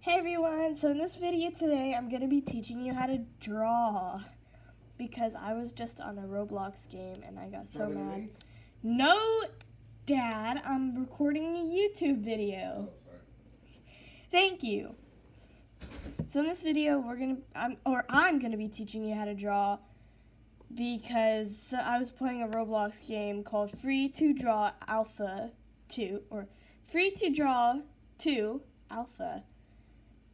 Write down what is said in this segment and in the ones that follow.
Hey everyone, so in this video today I'm going to be teaching you how to draw because I was just on a Roblox game and I got so mad. No, Dad, I'm recording a YouTube video. Thank you. So in this video I'm going to be teaching you how to draw because I was playing a Roblox game called Free to Draw Alpha 2 or Free to Draw 2 Alpha.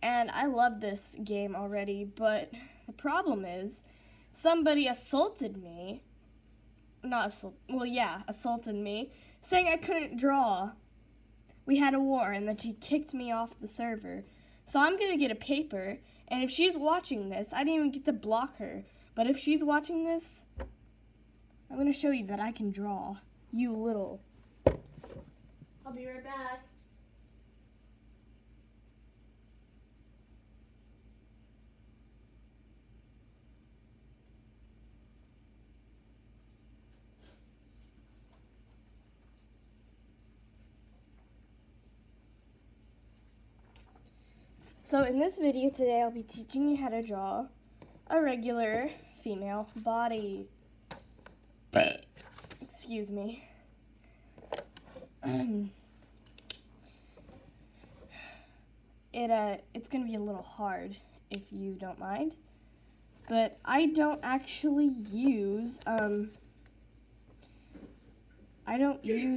And I love this game already, but the problem is somebody assaulted me. Assaulted me, saying I couldn't draw. We had a war, and then she kicked me off the server. So I'm going to get a paper, and if she's watching this, I didn't even get to block her. But if she's watching this, I'm going to show you that I can draw. You little. I'll be right back. So in this video today, I'll be teaching you how to draw a regular female body. Excuse me. It's gonna be a little hard if you don't mind, but I don't actually use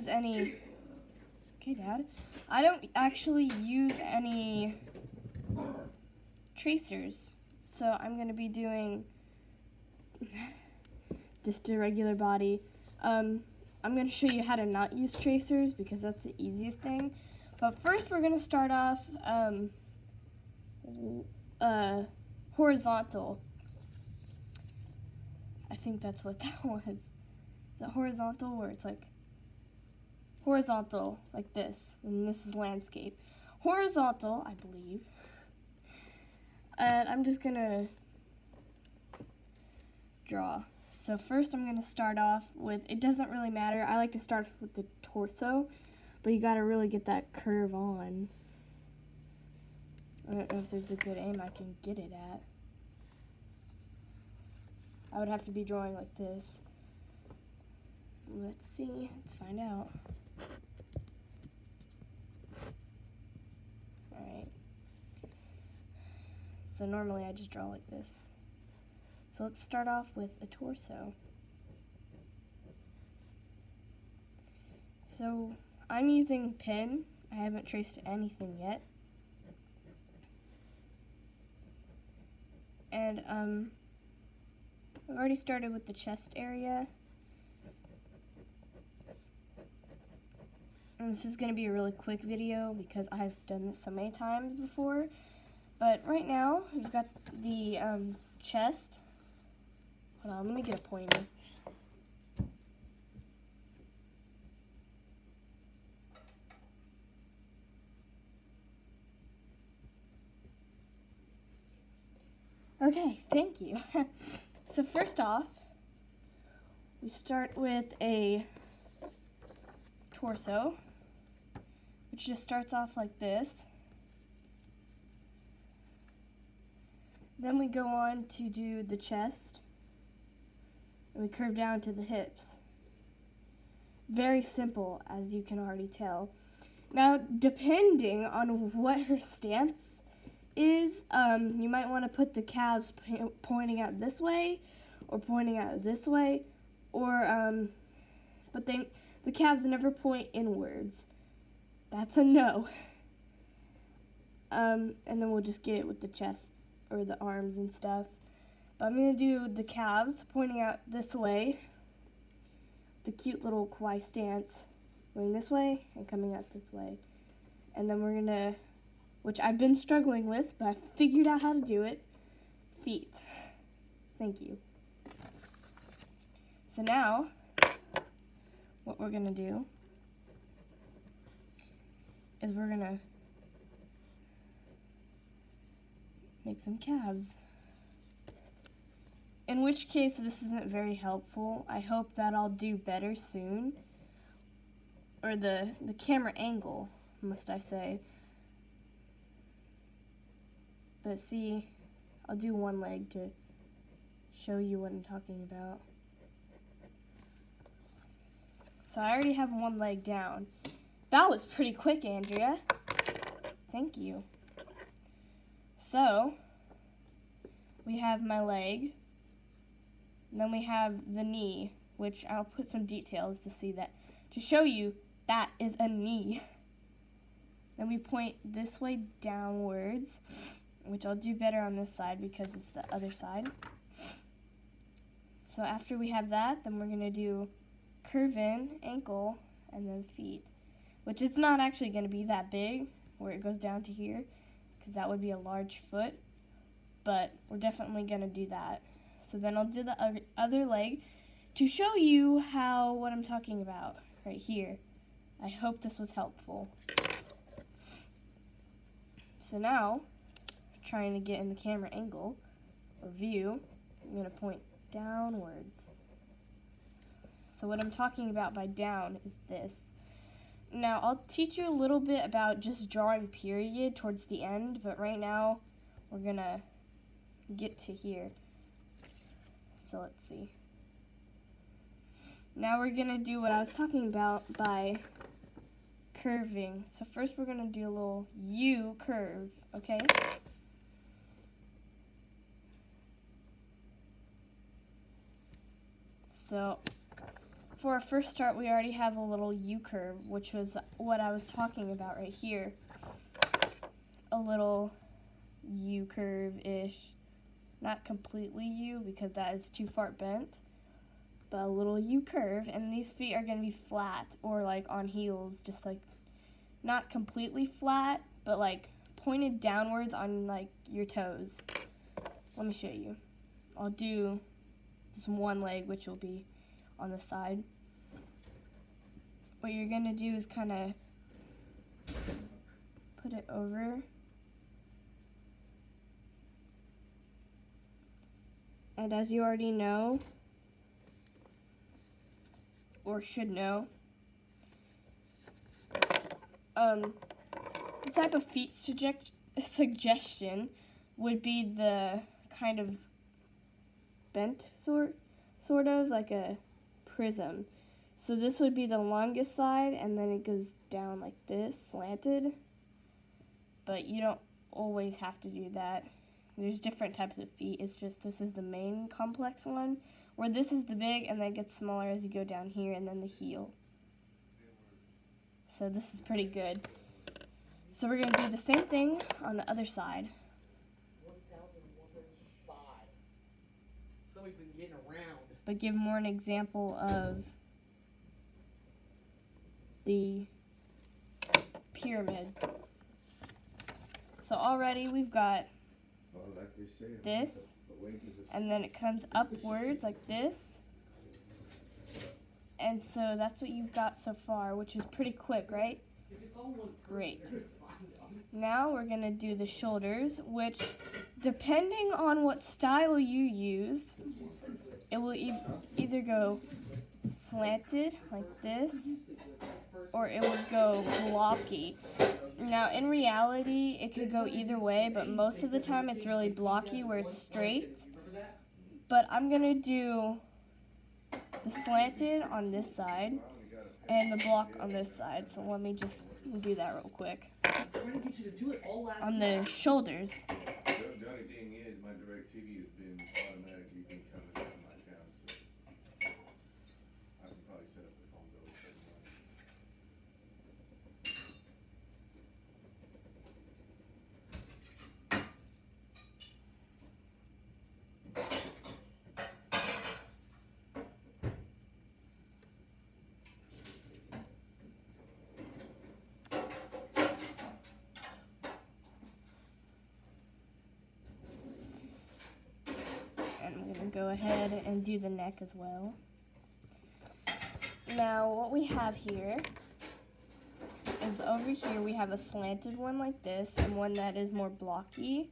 any. Okay, Dad. I don't actually use any tracers, so I'm going to be doing just a regular body. I'm going to show you how to not use tracers because that's the easiest thing. But first we're going to start off horizontal. I think that's what that was. Is that horizontal, where it's like horizontal like this, and this is landscape. Horizontal, I believe. And I'm just gonna draw. So first I'm gonna start off with, it doesn't really matter, I like to start with the torso, but you gotta really get that curve on. I don't know if there's a good aim I can get it at. I would have to be drawing like this. Let's see, let's find out. Alright. So normally I just draw like this. So let's start off with a torso. So I'm using pen. I haven't traced anything yet. And I've already started with the chest area. And this is going to be a really quick video because I've done this so many times before. But right now, we've got the chest. Hold on, let me get a pointer. Okay, thank you. So first off, we start with a torso, which just starts off like this. Then we go on to do the chest, and we curve down to the hips. Very simple, as you can already tell. Now, depending on what her stance is, you might want to put the calves pointing out this way, or pointing out this way, or, but the calves never point inwards. That's a no. And then we'll just get it with the chest, or the arms and stuff. But I'm going to do the calves pointing out this way, the cute little kawaii stance, going this way and coming out this way. And then we're going to, which I've been struggling with, but I figured out how to do it, feet. Thank you. So now, what we're going to do is we're going to make some calves. In which case, this isn't very helpful. I hope that I'll do better soon. Or the camera angle, must I say. But see, I'll do one leg to show you what I'm talking about. So I already have one leg down. That was pretty quick, Andrea. Thank you. So, we have my leg. And then we have the knee, which I'll put some details to see that, to show you that is a knee. Then we point this way downwards, which I'll do better on this side because it's the other side. So after we have that, then we're going to do curve in, ankle, and then feet, which it's not actually going to be that big where it goes down to here because that would be a large foot, but we're definitely going to do that. So then I'll do the other leg to show you what I'm talking about right here. I hope this was helpful. So now, trying to get in the camera angle or view, I'm going to point downwards. So what I'm talking about by down is this. Now I'll teach you a little bit about just drawing period towards the end, but right now we're going to get to here. So let's see. Now we're going to do what I was talking about by curving. So first we're going to do a little U curve, okay? So for our first start, we already have a little U curve, which was what I was talking about right here. A little U curve-ish. Not completely U because that is too far bent, but a little U curve, and these feet are going to be flat or like on heels, just like not completely flat, but like pointed downwards on like your toes. Let me show you. I'll do this one leg, which will be on the side. What you're going to do is kind of put it over. And as you already know, or should know, the type of feet suggestion would be the kind of bent sort of like a prism. So this would be the longest side, and then it goes down like this, slanted. But you don't always have to do that. There's different types of feet. It's just this is the main complex one, where this is the big, and then it gets smaller as you go down here, and then the heel. So this is pretty good. So we're going to do the same thing on the other side. 1,105. So we've been getting around. But give more an example of the pyramid. So already we've got this, and then it comes upwards like this. And so that's what you've got so far, which is pretty quick, right? Great. Now we're going to do the shoulders, which, depending on what style you use, it will either go slanted like this, or it would go blocky. Now, in reality, it could go either way, but most of the time it's really blocky where it's straight. But I'm going to do the slanted on this side and the block on this side. So let me just do that real quick. On the shoulders. The only thing is, my DirecTV has been automatically being covered up on my account, so I can probably set up the phone bill. And I'm going to go ahead and do the neck as well. Now, what we have here is over here we have a slanted one like this and one that is more blocky.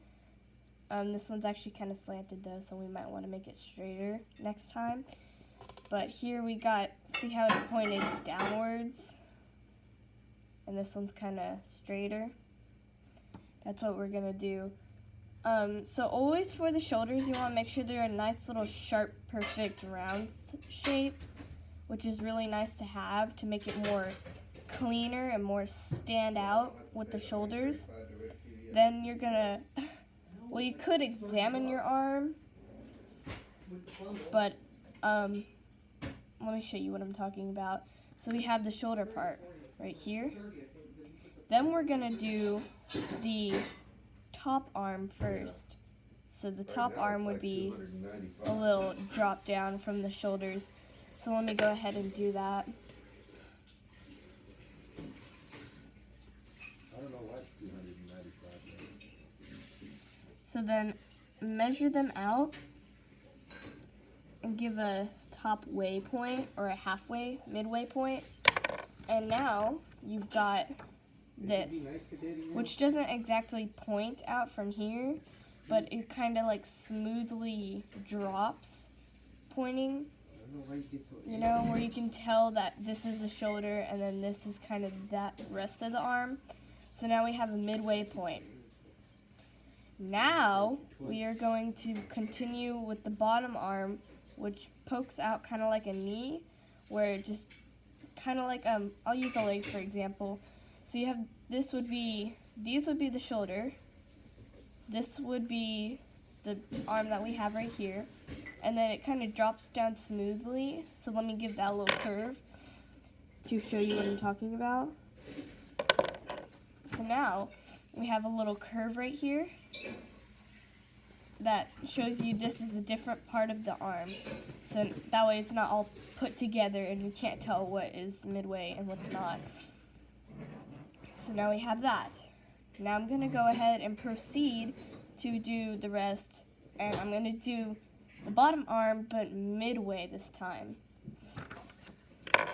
This one's actually kind of slanted though, so we might want to make it straighter next time. But here we got, see how it's pointed downwards? And this one's kind of straighter. That's what we're going to do So always for the shoulders, you want to make sure they're a nice little sharp, perfect round shape, which is really nice to have to make it more cleaner and more stand out with the shoulders. Then you're gonna, well, you could examine your arm, but let me show you what I'm talking about. So we have the shoulder part right here. Then we're gonna do the top arm first. So the top arm would be a little drop down from the shoulders. So let me go ahead and do that. I don't know why it's 295. So then measure them out and give a top waypoint or a halfway, midway point. And now you've got this, which doesn't exactly point out from here, but it kind of like smoothly drops pointing, you know, where you can tell that this is the shoulder and then this is kind of that rest of the arm. So now we have a midway point. Now we are going to continue with the bottom arm, which pokes out kind of like a knee, where it just kind of like, I'll use the legs for example. So you have, these would be the shoulder, this would be the arm that we have right here, and then it kind of drops down smoothly. So let me give that a little curve to show you what I'm talking about. So now we have a little curve right here that shows you this is a different part of the arm. So that way it's not all put together and you can't tell what is midway and what's not. So now we have that. Now I'm going to go ahead and proceed to do the rest, and I'm going to do the bottom arm but midway this time. I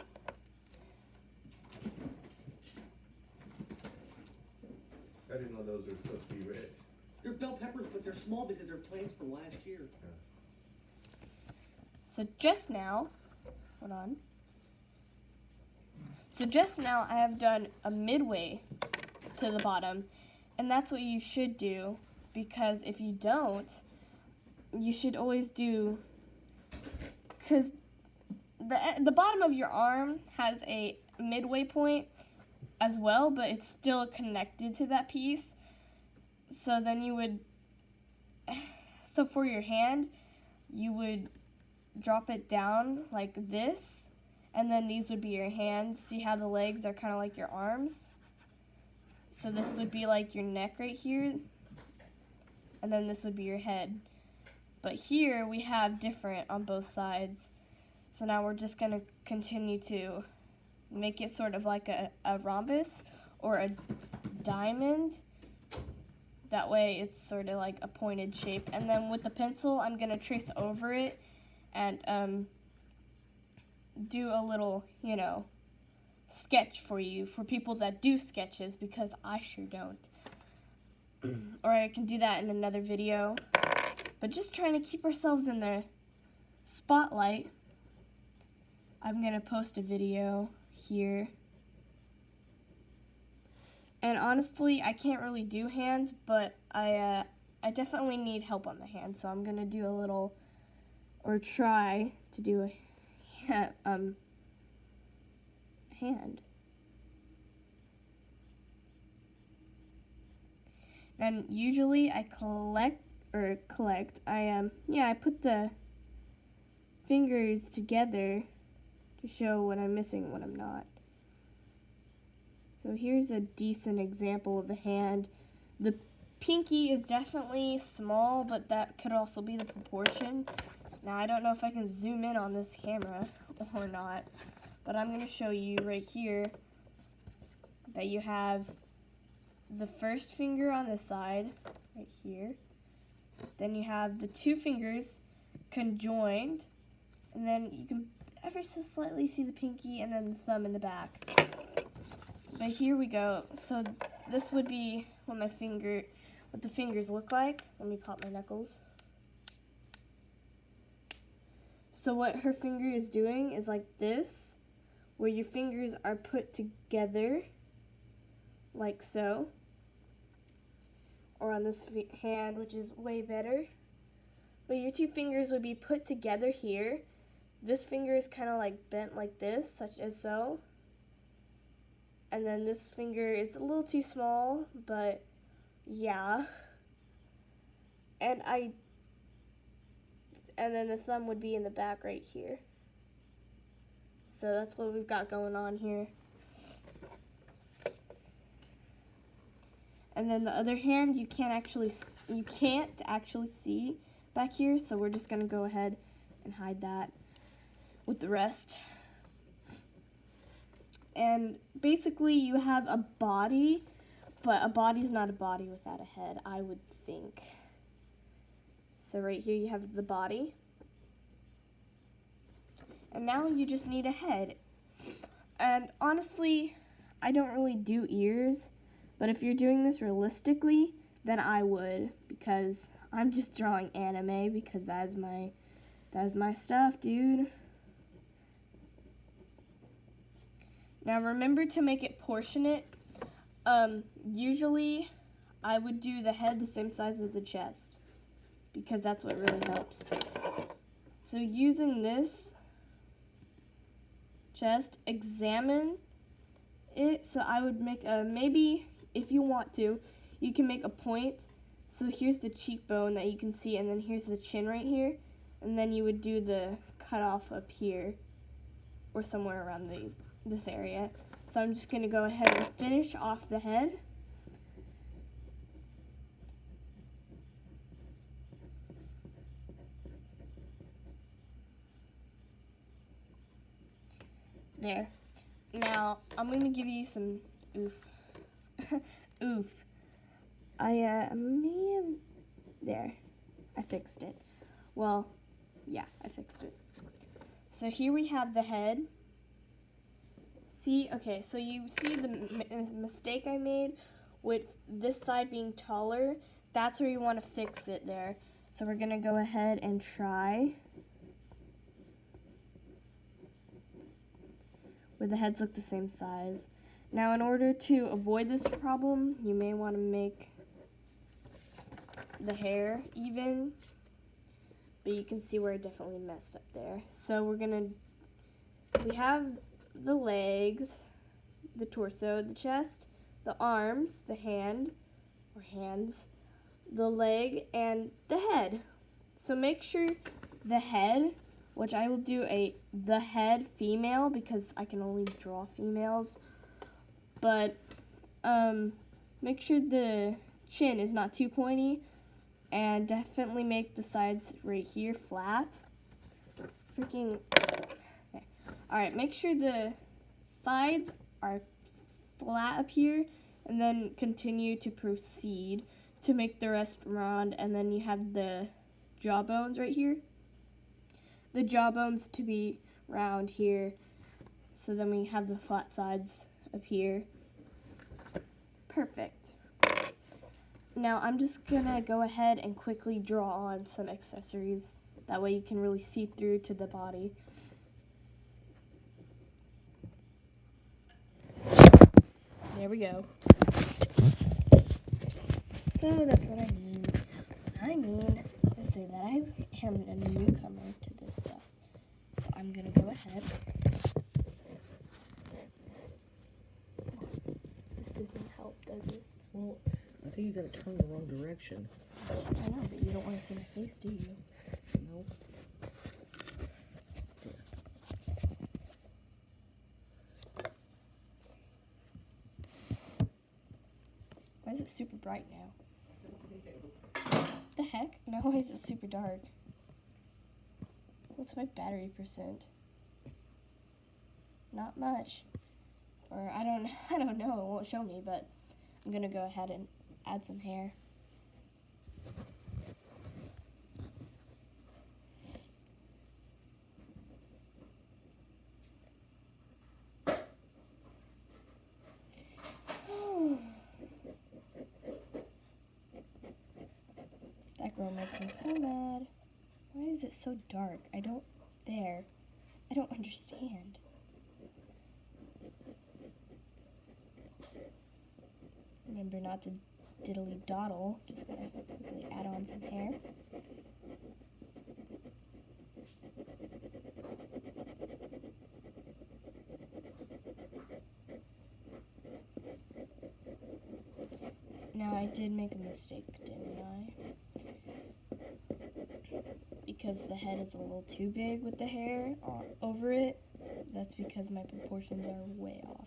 didn't know those were supposed to be red. They're bell peppers, but they're small because they're plants from last year. So just now, hold on. So just now I have done a midway to the bottom, and that's what you should do, because if you don't, you should always do, because the bottom of your arm has a midway point as well, but it's still connected to that piece. So then you would, so for your hand, you would drop it down like this, and then these would be your hands. See how the legs are kind of like your arms? So this would be like your neck right here, and then this would be your head. But here we have different on both sides. So now we're just going to continue to make it sort of like a rhombus or a diamond. That way it's sort of like a pointed shape. And then with the pencil, I'm going to trace over it and do a little, you know, sketch for you, for people that do sketches, because I sure don't. Or I can do that in another video. But just trying to keep ourselves in the spotlight. I'm going to post a video here. And honestly, I can't really do hands, but I definitely need help on the hands. So I'm going to do a little, or try to do a hand. And usually I I put the fingers together to show what I'm missing and what I'm not. So here's a decent example of a hand. The pinky is definitely small, but that could also be the proportion. Now I don't know if I can zoom in on this camera or not, but I'm going to show you right here that you have the first finger on this side, right here. Then you have the two fingers conjoined, and then you can ever so slightly see the pinky and then the thumb in the back. But here we go. So this would be what the fingers look like. Let me pop my knuckles. So what her finger is doing is like this, where your fingers are put together, like so. or on this hand, which is way better. But your two fingers would be put together here. This finger is kind of like bent like this, such as so. And then this finger is a little too small, but yeah. And then the thumb would be in the back right here. So that's what we've got going on here. And then the other hand, you can't actually see back here, so we're just gonna go ahead and hide that with the rest. And basically you have a body, but a body's not a body without a head, I would think. So right here you have the body. And now you just need a head. And honestly, I don't really do ears, but if you're doing this realistically, then I would, because I'm just drawing anime because that's my stuff, dude. Now remember to make it proportionate. Usually I would do the head the same size as the chest, because that's what really helps. So using this chest, examine it. So I would make maybe if you want to, you can make a point. So here's the cheekbone that you can see, and then here's the chin right here, and then you would do the cutoff up here or somewhere around this area. So I'm just gonna go ahead and finish off the head. There. Now, I'm going to give you some oof. Oof. There. I fixed it. Well, yeah, I fixed it. So here we have the head. See, okay, so you see the mistake I made with this side being taller. That's where you want to fix it there. So we're going to go ahead and try. Where the heads look the same size. Now in order to avoid this problem, you may want to make the hair even, but you can see where I definitely messed up there. So we have the legs, the torso, the chest, the arms, the hand, or hands, the leg, and the head. So make sure the head, which I will do the head female because I can only draw females. But make sure the chin is not too pointy, and definitely make the sides right here flat. Freaking. Okay. All right, make sure the sides are flat up here, and then continue to proceed to make the rest round, and then you have the jawbones right here. The jawbones to be round here, so then we have the flat sides up here. Perfect. Now I'm just gonna go ahead and quickly draw on some accessories. That way you can really see through to the body. There we go. So that's what I mean. To say that I am a newcomer to this stuff. So I'm gonna go ahead. This doesn't help, does it? Well, I think you gotta turn the wrong direction. I know, but you don't want to see my face, do you? Nope. Why is it super bright now? The heck? Now why is it super dark? What's my battery percent? Not much. Or I don't know, it won't show me, but I'm gonna go ahead and add some hair. That girl makes me so mad. Why is it so dark? I don't understand. Remember not to diddly doddle. Just gonna quickly add on some hair. Now I did make a mistake, didn't I? Because the head is a little too big with the hair over it. That's because my proportions are way off.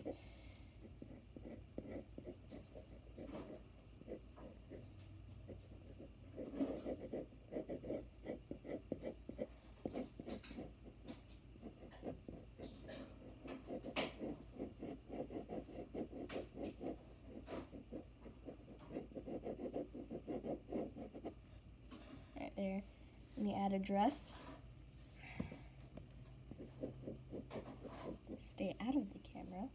Right there. Let me add a dress. Stay out of the camera.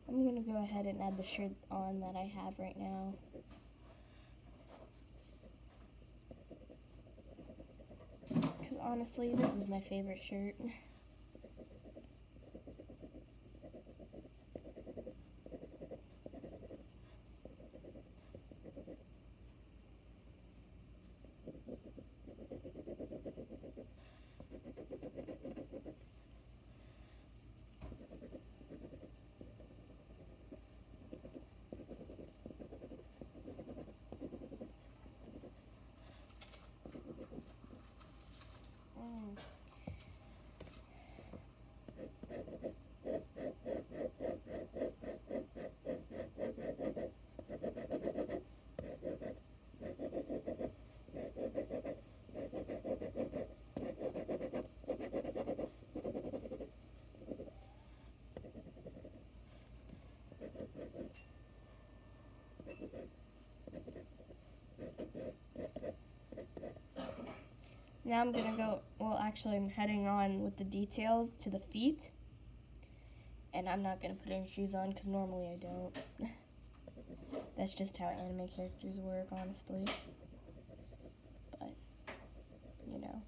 I'm going to go ahead and add the shirt on that I have right now. Because honestly, this is my favorite shirt. Now I'm gonna go, well actually I'm heading on with the details to the feet. And I'm not gonna put any shoes on because normally I don't. That's just how anime characters work, honestly. But, you know.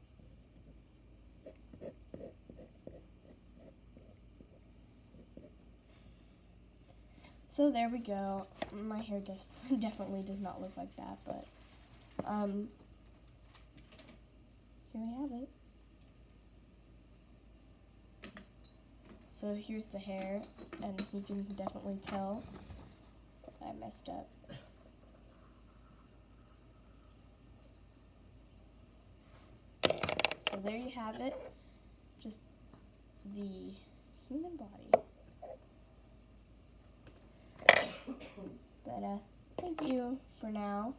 So there we go. My hair definitely does not look like that, but here we have it. So here's the hair, and you can definitely tell I messed up. So there you have it. Just the human body. But thank you for now.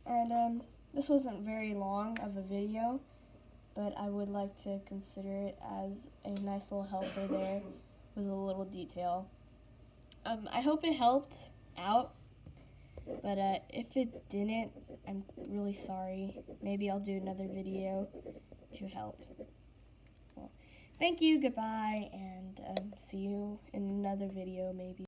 And this wasn't very long of a video, but I would like to consider it as a nice little helper there with a little detail. I hope it helped out, but if it didn't, I'm really sorry. Maybe I'll do another video to help. Well, thank you, goodbye, and see you in another video maybe.